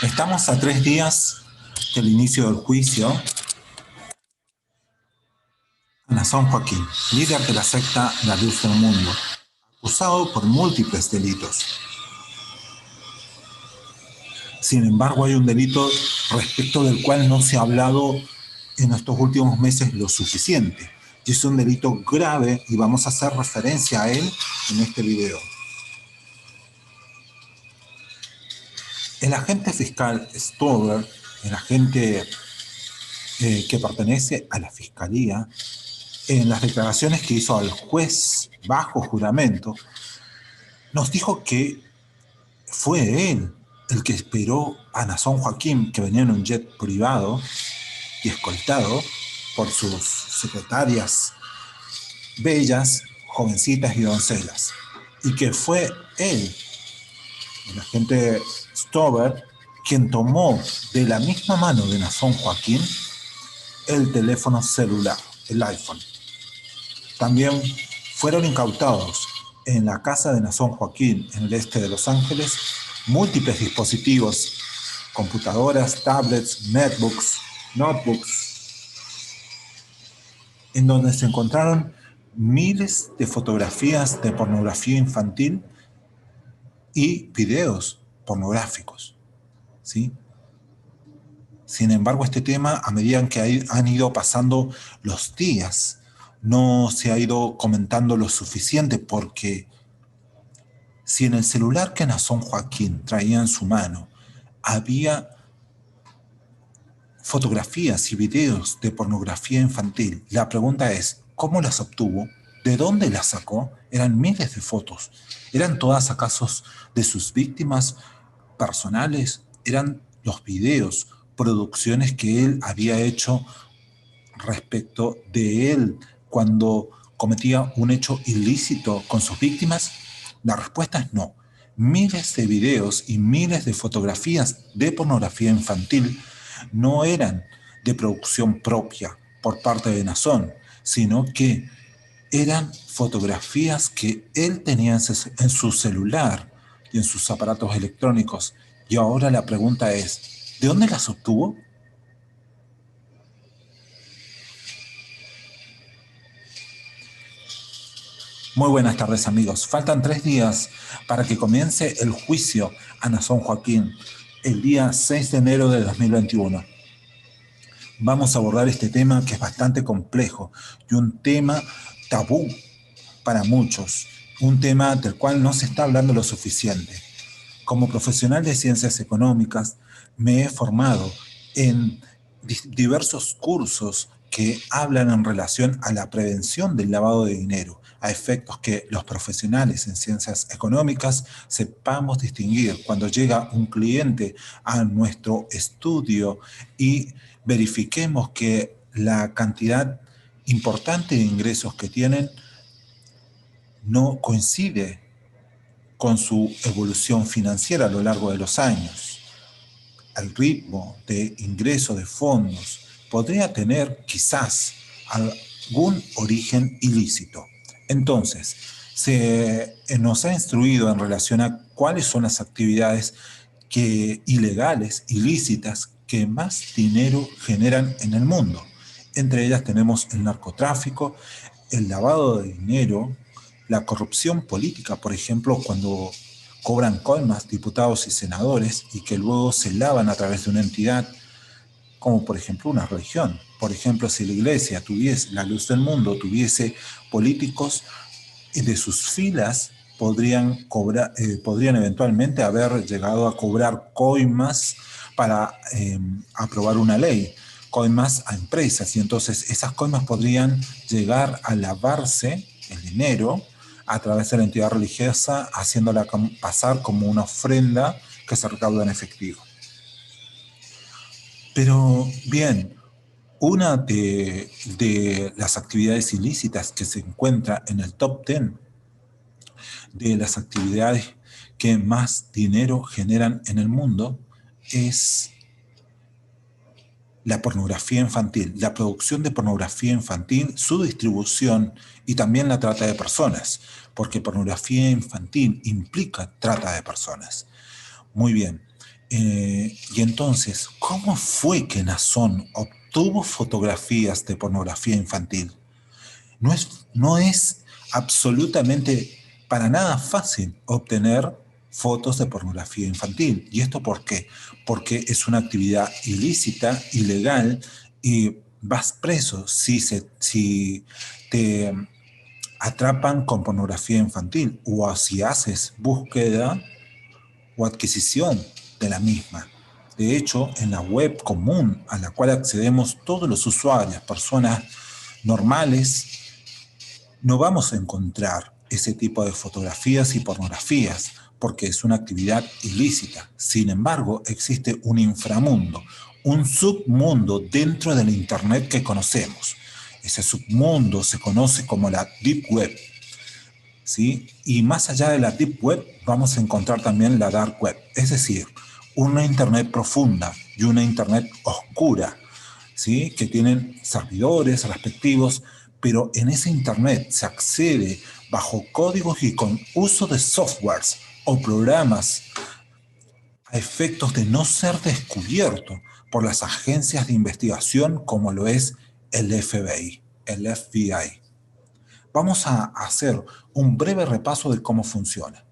Estamos a 3 días del inicio del juicio a Nason Joaquín, líder de la secta La Luz del Mundo, acusado por múltiples delitos. Sin embargo, hay un delito respecto del cual no se ha hablado en estos últimos meses lo suficiente. Y es un delito grave y vamos a hacer referencia a él en este video. El agente fiscal Stover, el agente que pertenece a la fiscalía, en las declaraciones que hizo al juez bajo juramento, nos dijo que fue él el que esperó a Nason Joaquín, que venía en un jet privado y escoltado por sus secretarias bellas, jovencitas y doncelas, y que fue él, el agente Stover, quien tomó de la misma mano de Nason Joaquín el teléfono celular, el iPhone. También fueron incautados en la casa de Nason Joaquín, en el este de Los Ángeles, múltiples dispositivos, computadoras, tablets, notebooks, en donde se encontraron miles de fotografías de pornografía infantil y videos pornográficos, ¿sí? Sin embargo, este tema, a medida que han ido pasando los días, no se ha ido comentando lo suficiente, porque si en el celular que Nason Joaquín traía en su mano había fotografías y videos de pornografía infantil, la pregunta es, ¿cómo las obtuvo? ¿De dónde las sacó? Eran miles de fotos. ¿Eran todas acaso de sus víctimas personales? ¿Eran los videos, producciones que él había hecho respecto de él cuando cometía un hecho ilícito con sus víctimas? La respuesta es no. Miles de videos y miles de fotografías de pornografía infantil no eran de producción propia por parte de Nason, sino que eran fotografías que él tenía en su celular y en sus aparatos electrónicos. Y ahora la pregunta es, ¿de dónde las obtuvo? Muy buenas tardes, amigos. Faltan 3 días para que comience el juicio a Nason Joaquín, el día 6 de enero de 2021. Vamos a abordar este tema que es bastante complejo y un tema tabú para muchos, un tema del cual no se está hablando lo suficiente. Como profesional de ciencias económicas, me he formado en diversos cursos que hablan en relación a la prevención del lavado de dinero, a efectos que los profesionales en ciencias económicas sepamos distinguir cuando llega un cliente a nuestro estudio y verifiquemos que la cantidad importante de ingresos que tienen no coincide con su evolución financiera a lo largo de los años. El ritmo de ingreso de fondos podría tener quizás algún origen ilícito. Entonces, se nos ha instruido en relación a cuáles son las actividades ilegales, ilícitas, que más dinero generan en el mundo. Entre ellas tenemos el narcotráfico, el lavado de dinero, la corrupción política, por ejemplo, cuando cobran coimas diputados y senadores y que luego se lavan a través de una entidad, como por ejemplo una religión. Por ejemplo, si la iglesia tuviese, la luz del mundo, tuviese políticos de sus filas, podrían eventualmente haber llegado a cobrar coimas para aprobar una ley, coimas a empresas, y entonces esas coimas podrían llegar a lavarse el dinero a través de la entidad religiosa, haciéndola pasar como una ofrenda que se recauda en efectivo. Pero bien, una de las actividades ilícitas que se encuentra en el top 10 de las actividades que más dinero generan en el mundo es la pornografía infantil, la producción de pornografía infantil, su distribución y también la trata de personas, porque pornografía infantil implica trata de personas. Muy bien. Y entonces, ¿cómo fue que Nazón obtuvo fotografías de pornografía infantil? No es absolutamente para nada fácil obtener fotos de pornografía infantil. ¿Y esto por qué? Porque es una actividad ilícita, ilegal, y vas preso si te atrapan con pornografía infantil o si haces búsqueda o adquisición de la misma. De hecho, en la web común a la cual accedemos todos los usuarios, personas normales, no vamos a encontrar ese tipo de fotografías y pornografías porque es una actividad ilícita. Sin embargo, existe un inframundo, un submundo dentro del Internet que conocemos. Ese submundo se conoce como la Deep Web, ¿sí? Y más allá de la Deep Web, vamos a encontrar también la Dark Web, es decir, una Internet profunda y una Internet oscura, ¿sí? Que tienen servidores respectivos, pero en ese Internet se accede bajo códigos y con uso de softwares o programas a efectos de no ser descubierto por las agencias de investigación como lo es el FBI, el FBI. Vamos a hacer un breve repaso de cómo funciona.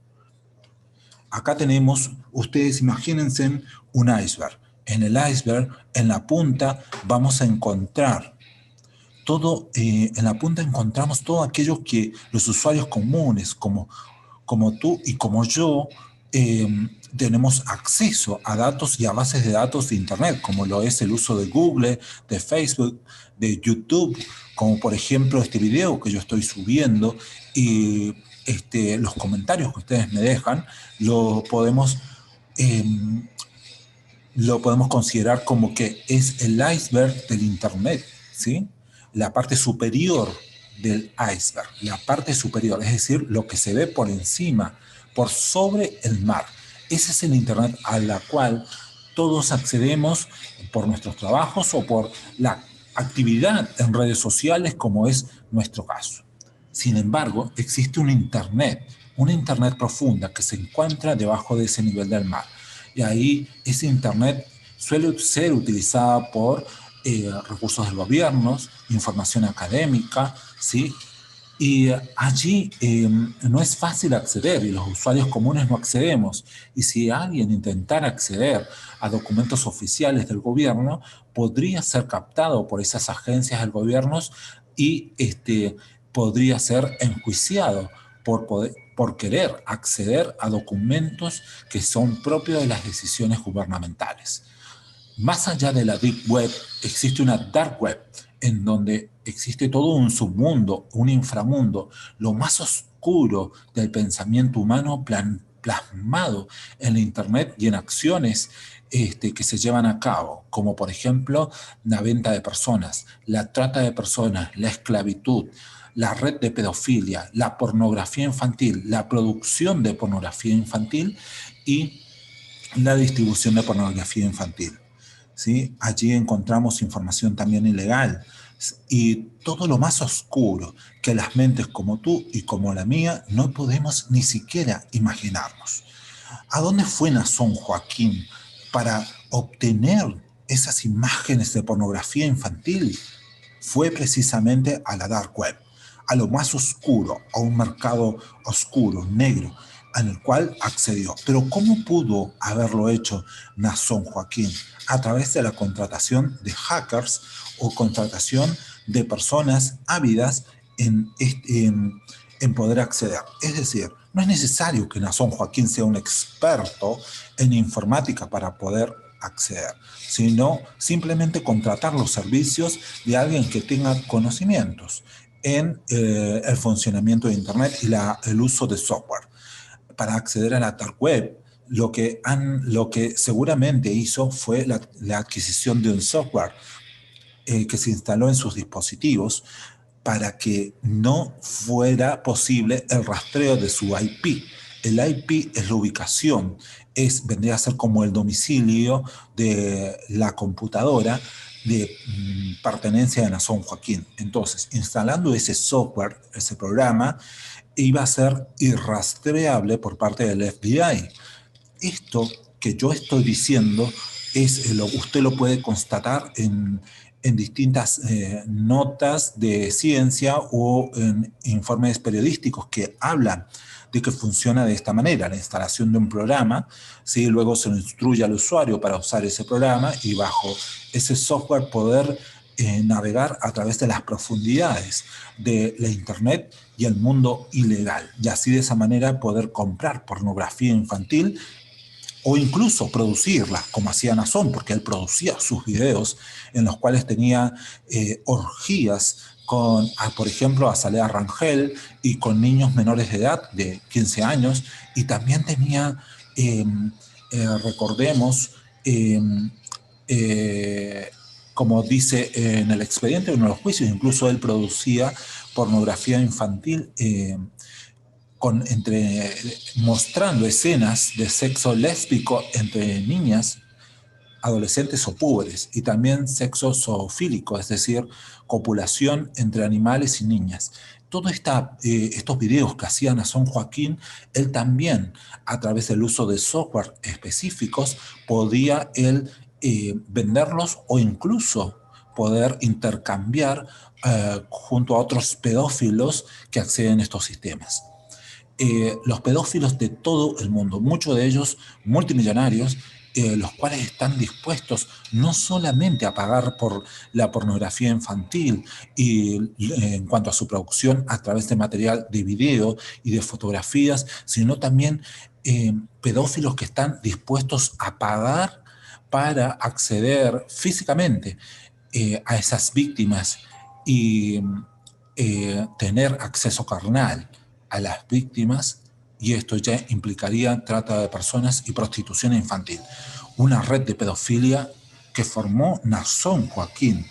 Acá tenemos, ustedes imagínense un iceberg. En el iceberg, en la punta, vamos a encontrar en la punta encontramos todo aquello que los usuarios comunes, como tú y como yo, eh, tenemos acceso a datos y a bases de datos de Internet, como lo es el uso de Google, de Facebook, de YouTube, como por ejemplo este video que yo estoy subiendo y los comentarios que ustedes me dejan, lo podemos, eh, lo podemos considerar como que es el iceberg del Internet, ¿sí? La parte superior del iceberg, la parte superior, es decir, lo que se ve por encima, por sobre el mar. Ese es el Internet a la cual todos accedemos por nuestros trabajos o por la actividad en redes sociales, como es nuestro caso. Sin embargo, existe una Internet profunda que se encuentra debajo de ese nivel del mar. Y ahí ese Internet suele ser utilizada por recursos del gobierno, información académica, ¿sí? Y allí no es fácil acceder y los usuarios comunes no accedemos. Y si alguien intentara acceder a documentos oficiales del gobierno, podría ser captado por esas agencias del gobierno y podría ser enjuiciado por querer acceder a documentos que son propios de las decisiones gubernamentales. Más allá de la Deep Web, existe una Dark Web, en donde existe todo un submundo, un inframundo, lo más oscuro del pensamiento humano plasmado en la Internet y en acciones que se llevan a cabo, como por ejemplo la venta de personas, la trata de personas, la esclavitud, la red de pedofilia, la pornografía infantil, la producción de pornografía infantil y la distribución de pornografía infantil. ¿Sí? Allí encontramos información también ilegal y todo lo más oscuro que las mentes como tú y como la mía no podemos ni siquiera imaginarnos. ¿A dónde fue Nazón Joaquín para obtener esas imágenes de pornografía infantil? Fue precisamente a la dark web, a lo más oscuro, a un mercado oscuro, negro, en el cual accedió. Pero ¿cómo pudo haberlo hecho Nazón Joaquín? A través de la contratación de hackers o contratación de personas ávidas en poder acceder. Es decir, no es necesario que Nazón Joaquín sea un experto en informática para poder acceder, sino simplemente contratar los servicios de alguien que tenga conocimientos en el funcionamiento de Internet y el uso de software. Para acceder a la dark web, lo que seguramente hizo fue la adquisición de un software que se instaló en sus dispositivos para que no fuera posible el rastreo de su IP. El IP es la ubicación, vendría a ser como el domicilio de la computadora de pertenencia de Nazón Joaquín. Entonces, instalando ese software, ese programa, iba a ser irrastreable por parte del FBI. Esto que yo estoy diciendo usted lo puede constatar en distintas notas de ciencia o en informes periodísticos que hablan de que funciona de esta manera, la instalación de un programa, ¿sí? Luego se lo instruye al usuario para usar ese programa y bajo ese software poder navegar a través de las profundidades de la Internet y el mundo ilegal, y así de esa manera poder comprar pornografía infantil o incluso producirla, como hacía Nazón, porque él producía sus videos en los cuales tenía orgías con, por ejemplo, Azalea Rangel y con niños menores de edad, de 15 años, y también tenía, recordemos, eh, como dice en el expediente, en uno de los juicios, incluso él producía pornografía infantil mostrando escenas de sexo lésbico entre niñas, adolescentes o púberes, y también sexo zoofílico, es decir, copulación entre animales y niñas. Todos estos videos que hacía Nazón Joaquín, él también, a través del uso de software específicos, podía él venderlos o incluso poder intercambiar junto a otros pedófilos que acceden a estos sistemas. Los pedófilos de todo el mundo, muchos de ellos multimillonarios, los cuales están dispuestos no solamente a pagar por la pornografía infantil y en cuanto a su producción a través de material de video y de fotografías, sino también pedófilos que están dispuestos a pagar para acceder físicamente a esas víctimas y tener acceso carnal a las víctimas, y esto ya implicaría trata de personas y prostitución infantil. Una red de pedofilia que formó Nazón Joaquín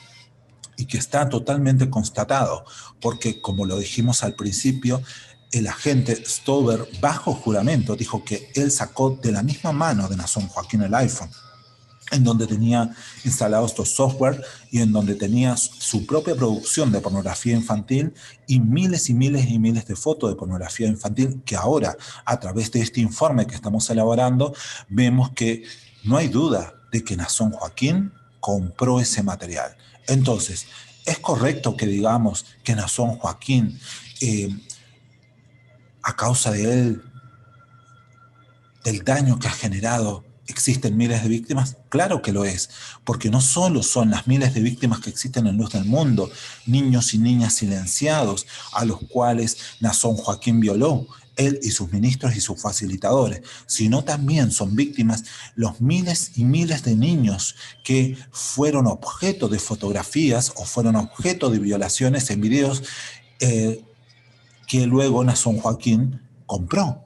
y que está totalmente constatado, porque como lo dijimos al principio, el agente Stover, bajo juramento, dijo que él sacó de la misma mano de Nazón Joaquín el iPhone, en donde tenía instalados estos software y en donde tenía su propia producción de pornografía infantil y miles y miles y miles de fotos de pornografía infantil que ahora, a través de este informe que estamos elaborando, vemos que no hay duda de que Nazón Joaquín compró ese material. Entonces, ¿es correcto que digamos que Nazón Joaquín, a causa de él, del daño que ha generado, existen miles de víctimas? Claro que lo es, porque no solo son las miles de víctimas que existen en luz del mundo, niños y niñas silenciados a los cuales Nazón Joaquín violó, él y sus ministros y sus facilitadores, sino también son víctimas los miles y miles de niños que fueron objeto de fotografías o fueron objeto de violaciones en videos que luego Nazón Joaquín compró.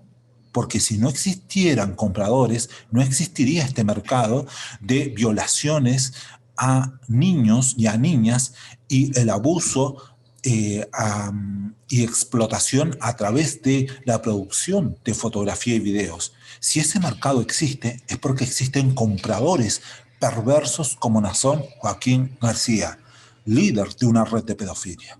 Porque si no existieran compradores, no existiría este mercado de violaciones a niños y a niñas y el abuso y explotación a través de la producción de fotografía y videos. Si ese mercado existe, es porque existen compradores perversos como Nazón Joaquín García, líder de una red de pedofilia.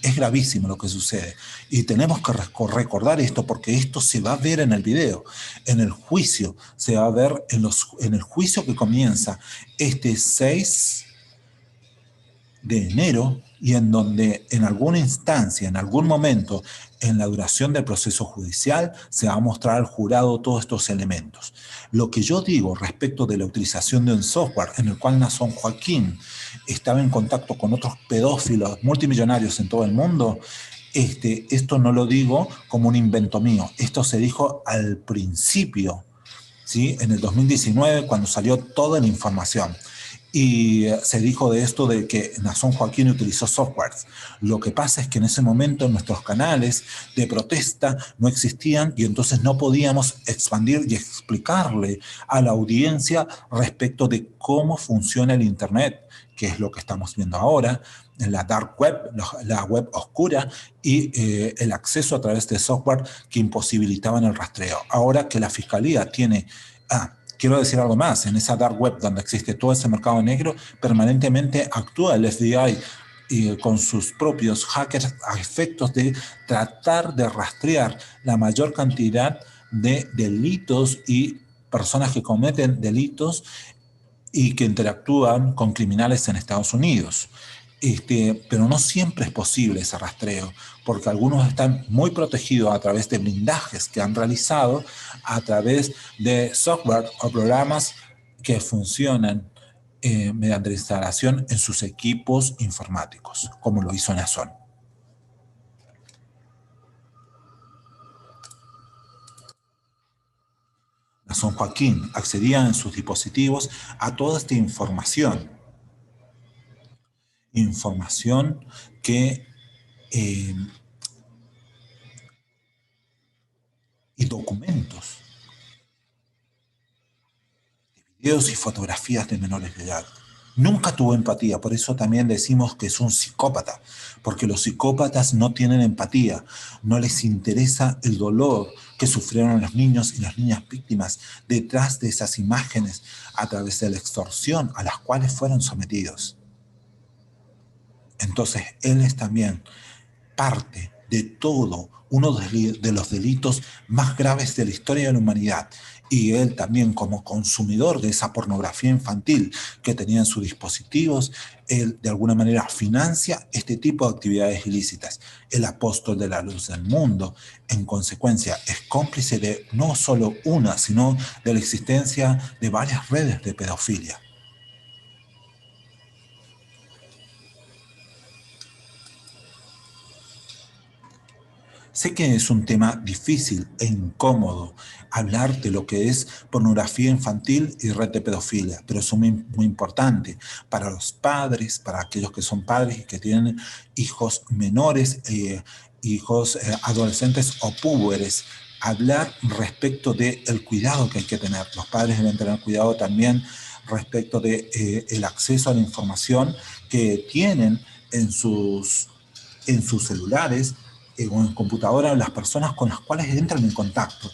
Es gravísimo lo que sucede y tenemos que recordar esto porque esto se va a ver en el video, en el juicio, se va a ver en el juicio que comienza este 6 de enero y en donde en alguna instancia, en algún momento, en la duración del proceso judicial, se va a mostrar al jurado todos estos elementos. Lo que yo digo respecto de la utilización de un software en el cual Nazón Joaquín estaba en contacto con otros pedófilos multimillonarios en todo el mundo, esto no lo digo como un invento mío, esto se dijo al principio, ¿sí? En el 2019, cuando salió toda la información. Y se dijo de esto de que Nazón Joaquín utilizó softwares. Lo que pasa es que en ese momento nuestros canales de protesta no existían y entonces no podíamos expandir y explicarle a la audiencia respecto de cómo funciona el Internet, que es lo que estamos viendo ahora, en la dark web, la web oscura y el acceso a través de software que imposibilitaban el rastreo. Ahora que la Fiscalía tiene... quiero decir algo más, en esa dark web donde existe todo ese mercado negro, permanentemente actúa el FBI con sus propios hackers a efectos de tratar de rastrear la mayor cantidad de delitos y personas que cometen delitos y que interactúan con criminales en Estados Unidos. Pero no siempre es posible ese rastreo, porque algunos están muy protegidos a través de blindajes que han realizado, a través de software o programas que funcionan mediante la instalación en sus equipos informáticos, como lo hizo Nazón. Nazón Joaquín accedía en sus dispositivos a toda esta información que y documentos, videos y fotografías de menores de edad. Nunca tuvo empatía, por eso también decimos que es un psicópata, porque los psicópatas no tienen empatía, no les interesa el dolor que sufrieron los niños y las niñas víctimas detrás de esas imágenes a través de la extorsión a las cuales fueron sometidos. Entonces, él es también parte de todo uno de los delitos más graves de la historia de la humanidad. Y él también, como consumidor de esa pornografía infantil que tenía en sus dispositivos, él de alguna manera financia este tipo de actividades ilícitas. El apóstol de la luz del mundo, en consecuencia, es cómplice de no solo una, sino de la existencia de varias redes de pedofilia. Sé que es un tema difícil e incómodo hablar de lo que es pornografía infantil y red de pedofilia, pero es muy importante para los padres, para aquellos que son padres y que tienen hijos menores, hijos adolescentes o púberes, hablar respecto del cuidado que hay que tener. Los padres deben tener cuidado también respecto de el acceso a la información que tienen en sus celulares o en computadora las personas con las cuales entran en contacto.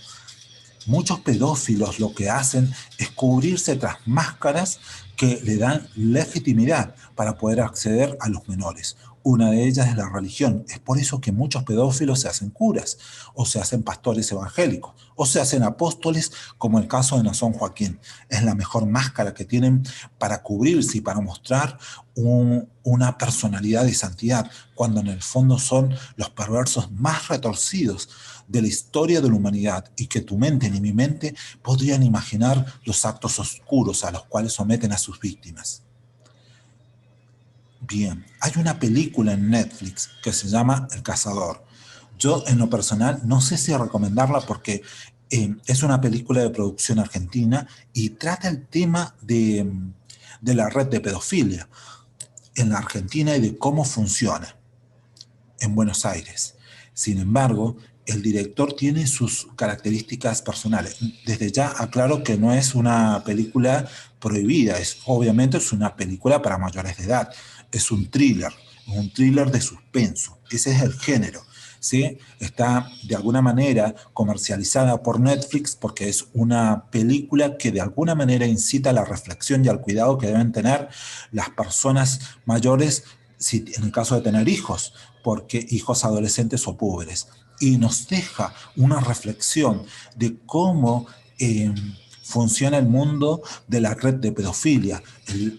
Muchos pedófilos lo que hacen es cubrirse tras máscaras que le dan legitimidad para poder acceder a los menores. Una de ellas es la religión. Es por eso que muchos pedófilos se hacen curas, o se hacen pastores evangélicos, o se hacen apóstoles, como el caso de Nazón Joaquín. Es la mejor máscara que tienen para cubrirse y para mostrar una personalidad de santidad, cuando en el fondo son los perversos más retorcidos de la historia de la humanidad, y que tu mente ni mi mente podrían imaginar los actos oscuros a los cuales someten a sus víctimas. Bien, hay una película en Netflix que se llama El Cazador. Yo, en lo personal, no sé si recomendarla porque es una película de producción argentina y trata el tema de la red de pedofilia en la Argentina y de cómo funciona en Buenos Aires. Sin embargo, el director tiene sus características personales. Desde ya aclaro que no es una película prohibida, obviamente es una película para mayores de edad. Es un thriller de suspenso. Ese es el género. ¿Sí? Está de alguna manera comercializada por Netflix porque es una película que de alguna manera incita a la reflexión y al cuidado que deben tener las personas mayores, si, en el caso de tener hijos, porque hijos adolescentes o pobres. Y nos deja una reflexión de cómo funciona el mundo de la red de pedofilia,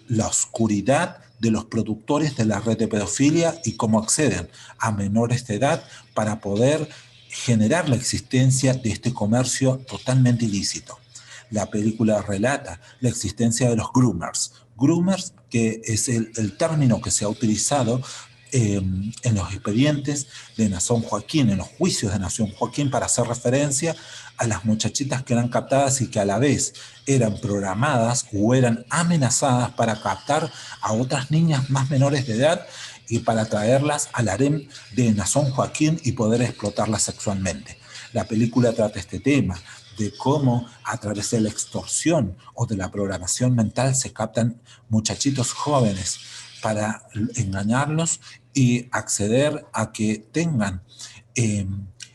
la oscuridad de los productores de la red de pedofilia y cómo acceden a menores de edad para poder generar la existencia de este comercio totalmente ilícito. La película relata la existencia de los groomers. Groomers, que es el término que se ha utilizado en los expedientes de Nazón Joaquín, en los juicios de Nazón Joaquín, para hacer referencia a las muchachitas que eran captadas y que a la vez eran programadas o eran amenazadas para captar a otras niñas más menores de edad y para traerlas al harem de Nazón Joaquín y poder explotarlas sexualmente. La película trata este tema, de cómo a través de la extorsión o de la programación mental se captan muchachitos jóvenes para engañarlos y acceder a que tengan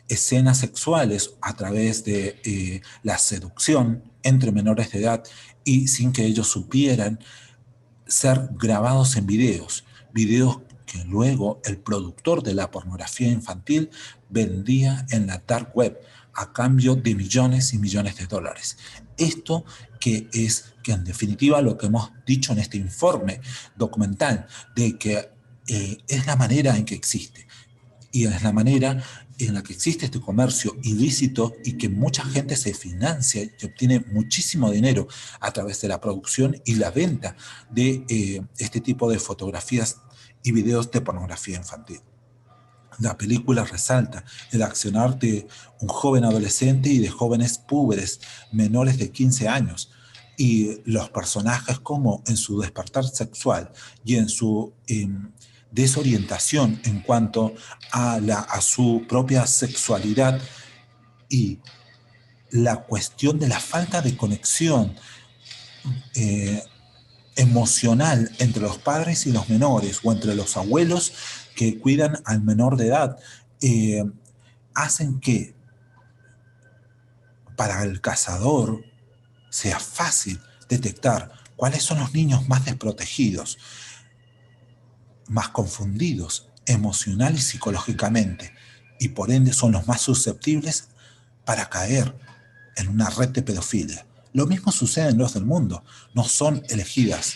escenas sexuales a través de la seducción entre menores de edad y sin que ellos supieran ser grabados en videos que luego el productor de la pornografía infantil vendía en la dark web a cambio de millones y millones de dólares. Esto que es que en definitiva lo que hemos dicho en este informe documental, de que es la manera en que existe. Y es la manera en la que existe este comercio ilícito y que mucha gente se financia y obtiene muchísimo dinero a través de la producción y la venta de este tipo de fotografías y videos de pornografía infantil. La película resalta el accionar de un joven adolescente y de jóvenes púberes menores de 15 años, y los personajes como en su despertar sexual y en su desorientación en cuanto a su propia sexualidad, y la cuestión de la falta de conexión eh, emocional entre los padres y los menores, o entre los abuelos que cuidan al menor de edad, eh, hacen que para el cazador sea fácil detectar cuáles son los niños más desprotegidos, más confundidos emocional y psicológicamente, y por ende son los más susceptibles para caer en una red de pedofilia. Lo mismo sucede en los del mundo. No son elegidas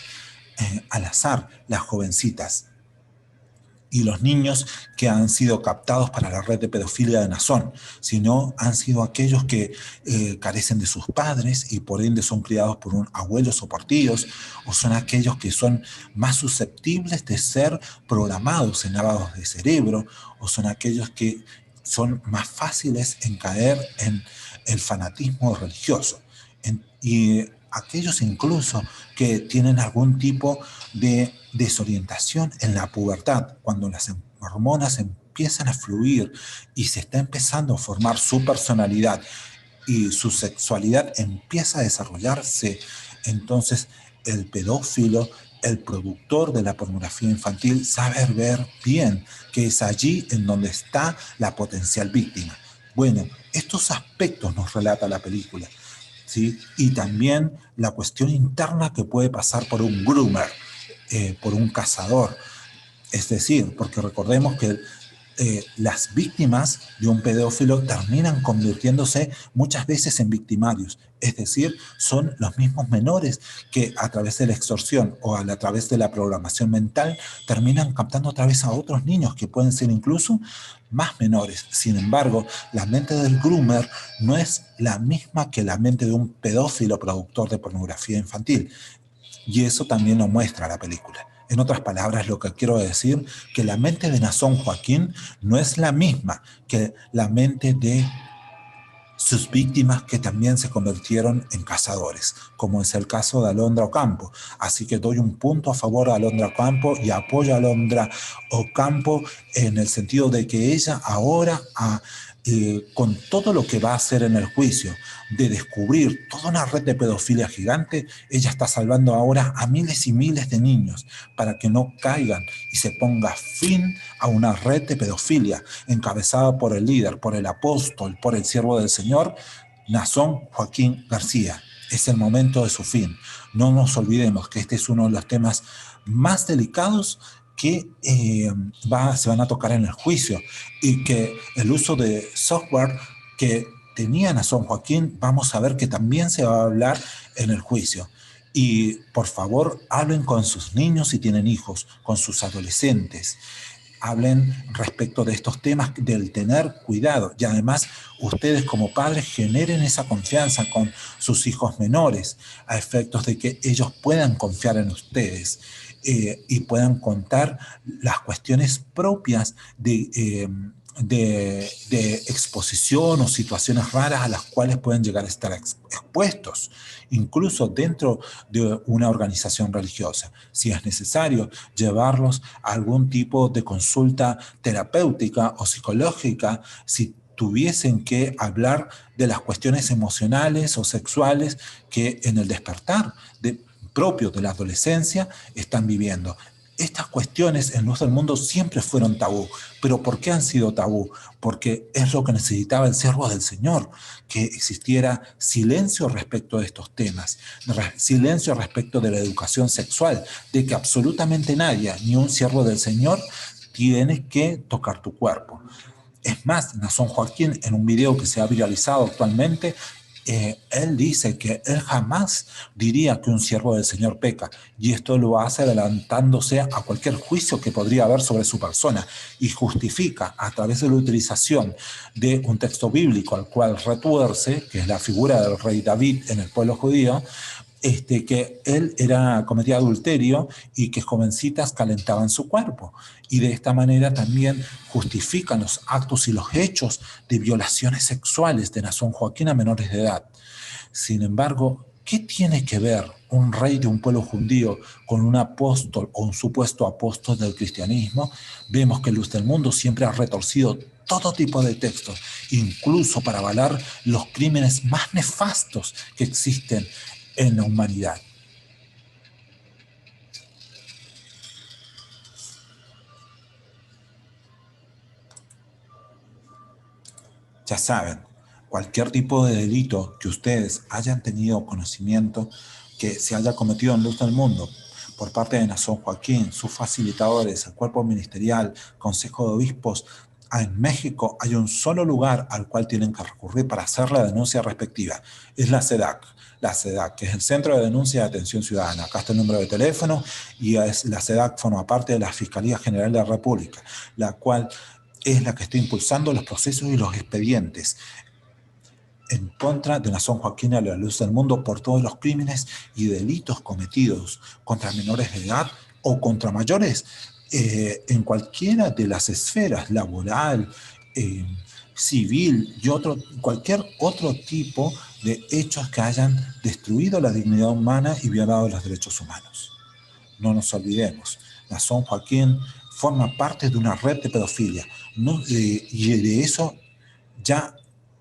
al azar las jovencitas y los niños que han sido captados para la red de pedofilia de Nazón, sino han sido aquellos que carecen de sus padres y por ende son criados por un abuelos o por tíos, o son aquellos que son más susceptibles de ser programados en lavados de cerebro, o son aquellos que son más fáciles en caer en el fanatismo religioso. Y aquellos incluso que tienen algún tipo de desorientación en la pubertad, cuando las hormonas empiezan a fluir y se está empezando a formar su personalidad y su sexualidad empieza a desarrollarse, entonces el pedófilo, el productor de la pornografía infantil, sabe ver bien que es allí en donde está la potencial víctima. Bueno, estos aspectos nos relata la película, ¿sí? Y también la cuestión interna que puede pasar por un groomer, por un cazador. Es decir, porque recordemos que las víctimas de un pedófilo terminan convirtiéndose muchas veces en victimarios. Es decir, son los mismos menores que a través de la extorsión o a través de la programación mental terminan captando otra vez a otros niños que pueden ser incluso más menores. Sin embargo, la mente del groomer no es la misma que la mente de un pedófilo productor de pornografía infantil. Y eso también lo muestra la película. En otras palabras, lo que quiero decir, que la mente de Nazón Joaquín no es la misma que la mente de sus víctimas, que también se convirtieron en cazadores, como es el caso de Alondra Ocampo. Así que doy un punto a favor de Alondra Ocampo y apoyo a Alondra Ocampo en el sentido de que ella ahora con todo lo que va a hacer en el juicio, de descubrir toda una red de pedofilia gigante, ella está salvando ahora a miles y miles de niños para que no caigan y se ponga fin a una red de pedofilia encabezada por el líder, por el apóstol, por el siervo del Señor, Nazón Joaquín García. Es el momento de su fin. No nos olvidemos que este es uno de los temas más delicados que se van a tocar en el juicio, y que el uso de software que tenía Nazón Joaquín, vamos a ver que también se va a hablar en el juicio. Y por favor, hablen con sus niños si tienen hijos, con sus adolescentes. Hablen respecto de estos temas, del tener cuidado. Y además, ustedes como padres generen esa confianza con sus hijos menores, a efectos de que ellos puedan confiar en ustedes y puedan contar las cuestiones propias de exposición o situaciones raras a las cuales pueden llegar a estar expuestos, incluso dentro de una organización religiosa. Si es necesario, llevarlos a algún tipo de consulta terapéutica o psicológica, si tuviesen que hablar de las cuestiones emocionales o sexuales que en el despertar propio de la adolescencia están viviendo. Estas cuestiones en Luz del Mundo siempre fueron tabú. ¿Pero por qué han sido tabú? Porque es lo que necesitaba el siervo del Señor, que existiera silencio respecto de estos temas, silencio respecto de la educación sexual, de que absolutamente nadie, ni un siervo del Señor, tiene que tocar tu cuerpo. Es más, Nason Joaquín, en un video que se ha viralizado actualmente, él dice que él jamás diría que un siervo del Señor peca, y esto lo hace adelantándose a cualquier juicio que podría haber sobre su persona, y justifica a través de la utilización de un texto bíblico al cual retuerce, que es la figura del rey David en el pueblo judío, que él cometía adulterio y que jovencitas calentaban su cuerpo. Y de esta manera también justifican los actos y los hechos de violaciones sexuales de Nason Joaquín a menores de edad. Sin embargo, ¿qué tiene que ver un rey de un pueblo judío con un apóstol o un supuesto apóstol del cristianismo? Vemos que Luz del Mundo siempre ha retorcido todo tipo de textos, incluso para avalar los crímenes más nefastos que existen en la humanidad. Ya saben, cualquier tipo de delito que ustedes hayan tenido conocimiento que se haya cometido en Luz del Mundo por parte de Nason Joaquín, sus facilitadores, el cuerpo ministerial, Consejo de Obispos, en México hay un solo lugar al cual tienen que recurrir para hacer la denuncia respectiva. Es la SEDAC. La SEDAC, que es el Centro de Denuncia de Atención Ciudadana. Acá está el número de teléfono y la SEDAC forma parte de la Fiscalía General de la República, la cual es la que está impulsando los procesos y los expedientes en contra de Nason Joaquín a la Luz del Mundo por todos los crímenes y delitos cometidos contra menores de edad o contra mayores en cualquiera de las esferas, laboral, civil y cualquier otro tipo de hechos que hayan destruido la dignidad humana y violado los derechos humanos. No nos olvidemos, Nason Joaquín forma parte de una red de pedofilia, y de eso ya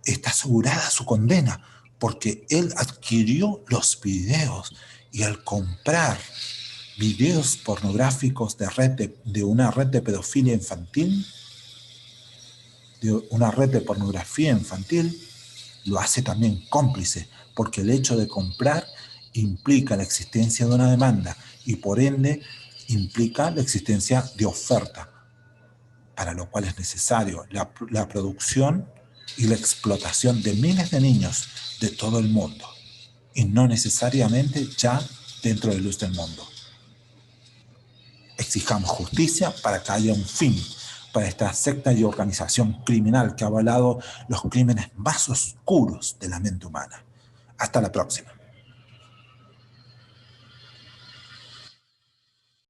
está asegurada su condena, porque él adquirió los videos y al comprar videos pornográficos de una red de pedofilia infantil, de una red de pornografía infantil, lo hace también cómplice, porque el hecho de comprar implica la existencia de una demanda y por ende implica la existencia de oferta, para lo cual es necesario la producción y la explotación de miles de niños de todo el mundo, y no necesariamente ya dentro de Luz del Mundo. Exijamos justicia para que haya un fin para esta secta y organización criminal que ha avalado los crímenes más oscuros de la mente humana. Hasta la próxima.